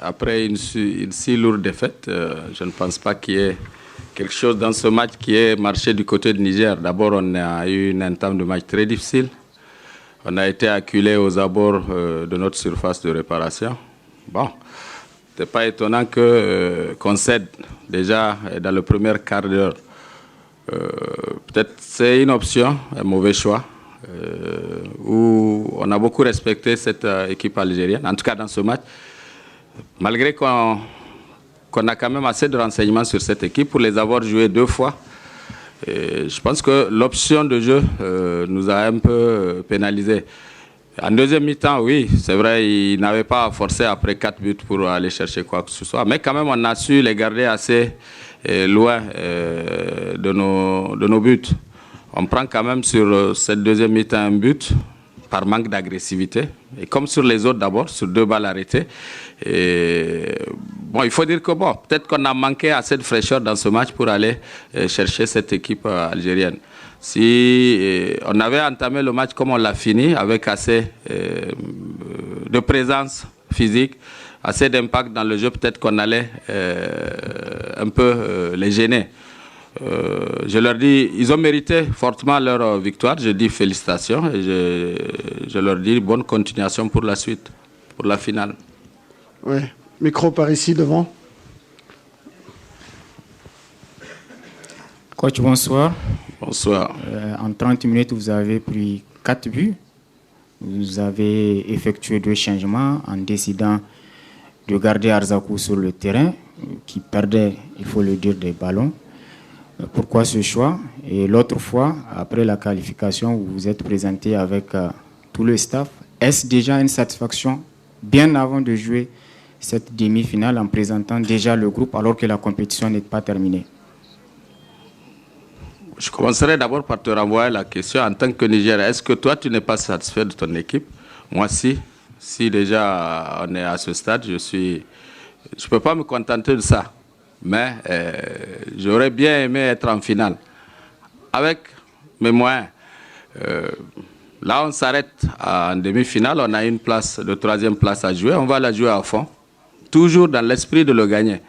Après une si lourde défaite, je ne pense pas qu'il y ait quelque chose dans ce match qui ait marché du côté de Niger. D'abord, on a eu une entame de match très difficile. On a été acculé aux abords de notre surface de réparation. Bon, ce n'est pas étonnant qu'on cède déjà dans le premier quart d'heure. Peut-être c'est une option, un mauvais choix, où on a beaucoup respecté cette équipe algérienne, en tout cas dans ce match. Malgré qu'on a quand même assez de renseignements sur cette équipe pour les avoir joués 2 fois, je pense que l'option de jeu nous a un peu pénalisés. En deuxième mi-temps, oui, c'est vrai, ils n'avaient pas à forcer après 4 buts pour aller chercher quoi que ce soit. Mais quand même, on a su les garder assez loin de nos buts. On prend quand même sur cette deuxième mi-temps un but par manque d'agressivité. Et comme sur les autres d'abord, sur 2 balles arrêtées. Et bon, il faut dire que bon, peut-être qu'on a manqué assez de fraîcheur dans ce match pour aller chercher cette équipe algérienne. Si on avait entamé le match comme on l'a fini, avec assez de présence physique, assez d'impact dans le jeu, peut-être qu'on allait un peu les gêner. Je leur dis, ils ont mérité fortement leur victoire. Je dis félicitations et je leur dis bonne continuation pour la suite, pour la finale. Oui, micro par ici devant. Coach, bonsoir. Bonsoir. En 30 minutes, vous avez pris 4 buts. Vous avez effectué 2 changements en décidant de garder Arzakou sur le terrain, qui perdait, il faut le dire, des ballons. Pourquoi ce choix? Et l'autre fois, après la qualification, vous vous êtes présenté avec tout le staff. Est-ce déjà une satisfaction, bien avant de jouer cette demi-finale, en présentant déjà le groupe alors que la compétition n'est pas terminée? Je commencerai d'abord par te renvoyer la question en tant que Nigérien. Est-ce que toi, tu n'es pas satisfait de ton équipe? Moi, si. Si déjà on est à ce stade, je ne peux pas me contenter de ça. Mais j'aurais bien aimé être en finale. Avec mes moyens. Là, on s'arrête en demi-finale. On a une place, de 3e place à jouer. On va la jouer à fond. Toujours dans l'esprit de le gagner.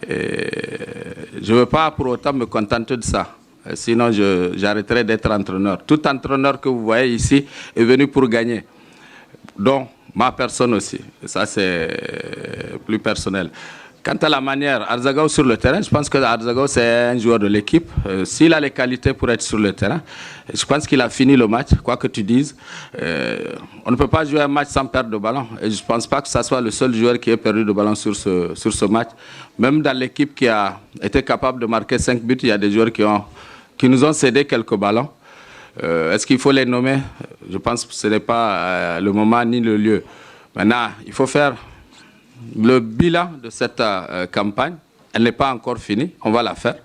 Je ne veux pas pour autant me contenter de ça. Sinon, j'arrêterai d'être entraîneur. Tout entraîneur que vous voyez ici est venu pour gagner. Donc, ma personne aussi. Ça, c'est plus personnel. Quant à la manière, Arzagao sur le terrain, je pense que Arzagao, c'est un joueur de l'équipe. S'il a les qualités pour être sur le terrain, je pense qu'il a fini le match, quoi que tu dises. On ne peut pas jouer un match sans perdre de ballon. Et je ne pense pas que ce soit le seul joueur qui ait perdu de ballon sur ce match. Même dans l'équipe qui a été capable de marquer 5 buts, il y a des joueurs qui nous ont cédé quelques ballons. Est-ce qu'il faut les nommer? Je pense que ce n'est pas le moment ni le lieu. Maintenant, il faut faire le bilan de cette campagne. Elle n'est pas encore finie, on va la faire.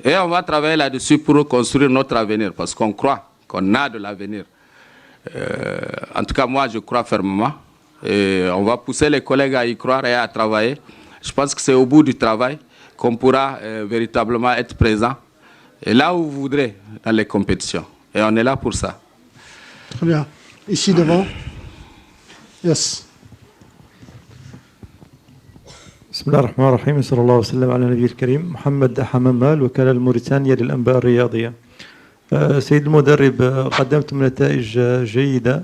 Et on va travailler là-dessus pour construire notre avenir, parce qu'on croit qu'on a de l'avenir. En tout cas, moi, je crois fermement. Et on va pousser les collègues à y croire et à travailler. Je pense que c'est au bout du travail qu'on pourra véritablement être présent. Et là où vous voudrez, dans les compétitions. Et on est là pour ça. Très bien. Ici devant. Yes. بسم الله الرحمن الرحيم صلى الله وسلم على النبي الكريم محمد حمامة الوكالة الموريتانية للأنباء الرياضية. سيد المدرب، قدمتم نتائج جيدة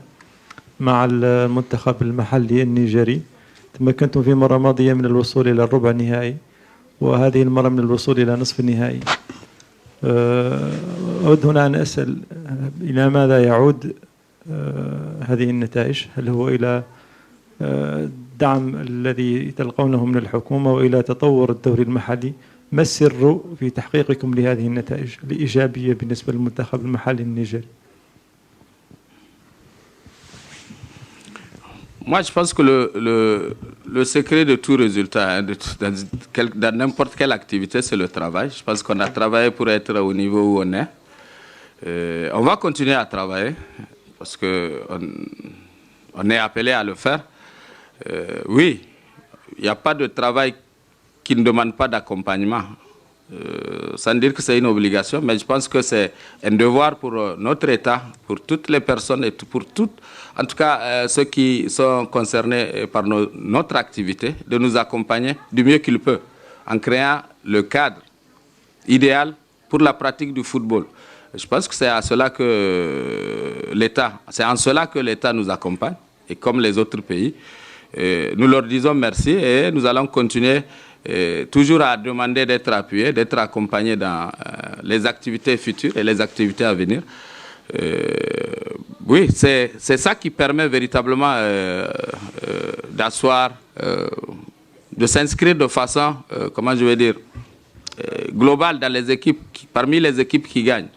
مع المنتخب المحلي النيجري، تمكنتم في مرة ماضية من الوصول إلى الربع النهائي وهذه المرة من الوصول إلى نصف النهائي. أود هنا أن أسأل إلى ماذا يعود هذه النتائج؟ هل هو إلى الدعم الذي تلقونه من الحكومة وإلى تطور الدوري المحلي؟ ما السر في تحقيقكم لهذه النتائج الإيجابية بالنسبة للمنتخب المحلي النيجري؟ Moi, je pense que le secret de tout résultat, dans n'importe quelle activité, c'est le travail. Je pense qu'on a travaillé pour être au niveau où on est. On va continuer à travailler parce qu'on est appelé à le faire. Oui, il n'y a pas de travail qui ne demande pas d'accompagnement. sans dire que c'est une obligation, mais je pense que c'est un devoir pour notre État, pour toutes les personnes et pour toutes, en tout cas ceux qui sont concernés par notre activité, de nous accompagner du mieux qu'il peut, en créant le cadre idéal pour la pratique du football. Je pense que c'est en cela que l'État nous accompagne, et comme les autres pays. Nous leur disons merci et nous allons continuer toujours à demander d'être appuyés, d'être accompagnés dans les activités futures et les activités à venir. Oui, c'est ça qui permet véritablement d'asseoir, de s'inscrire de façon, comment je vais dire, globale dans les équipes, parmi les équipes qui gagnent.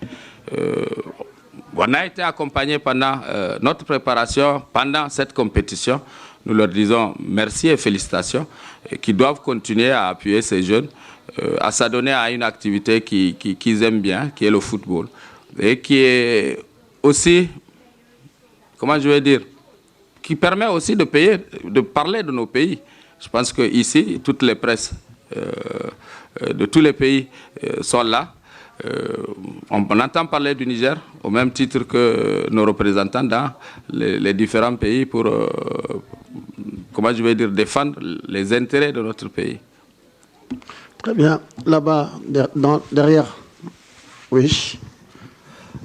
On a été accompagnés pendant notre préparation, pendant cette compétition. Nous leur disons merci et félicitations, qui doivent continuer à appuyer ces jeunes, à s'adonner à une activité qu'ils aiment bien, qui est le football. Et qui est aussi, comment je vais dire, qui permet aussi de parler de nos pays. Je pense qu'ici, toutes les presses de tous les pays sont là. On entend parler du Niger au même titre que nos représentants dans les différents pays pour, comment je vais dire, défendre les intérêts de notre pays. Très bien. Là-bas, derrière. Oui.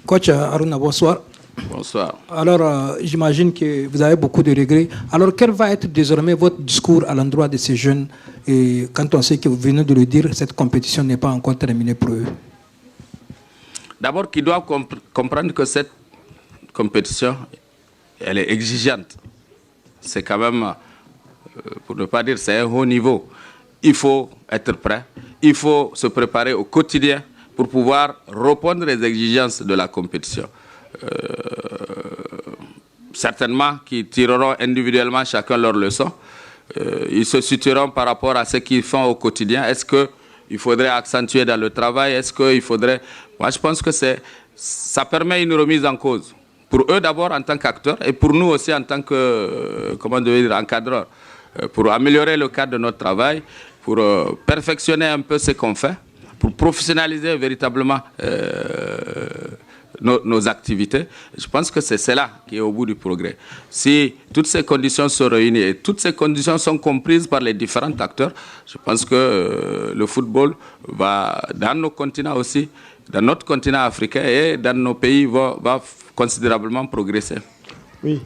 Coach Aruna, bonsoir. Bonsoir. Alors, j'imagine que vous avez beaucoup de regrets. Alors, quel va être désormais votre discours à l'endroit de ces jeunes, et quand on sait que vous venez de le dire, cette compétition n'est pas encore terminée pour eux? D'abord, qu'ils doivent comprendre que cette compétition, elle est exigeante. C'est quand même, pour ne pas dire, c'est un haut niveau. Il faut être prêt, il faut se préparer au quotidien pour pouvoir répondre aux exigences de la compétition. Certainement qu'ils tireront individuellement chacun leur leçon. Ils se situeront par rapport à ce qu'ils font au quotidien. Est-ce qu'il faudrait accentuer dans le travail? Est-ce qu'il faudrait... Moi, je pense que ça permet une remise en cause. Pour eux d'abord en tant qu'acteurs et pour nous aussi en tant que, comment dire, encadreurs. Pour améliorer le cadre de notre travail, pour perfectionner un peu ce qu'on fait, pour professionnaliser véritablement nos activités. Je pense que c'est cela qui est au bout du progrès. Si toutes ces conditions sont réunies et toutes ces conditions sont comprises par les différents acteurs, je pense que le football va, dans nos continents aussi, dans notre continent africain et dans nos pays, va considérablement progresser. Oui,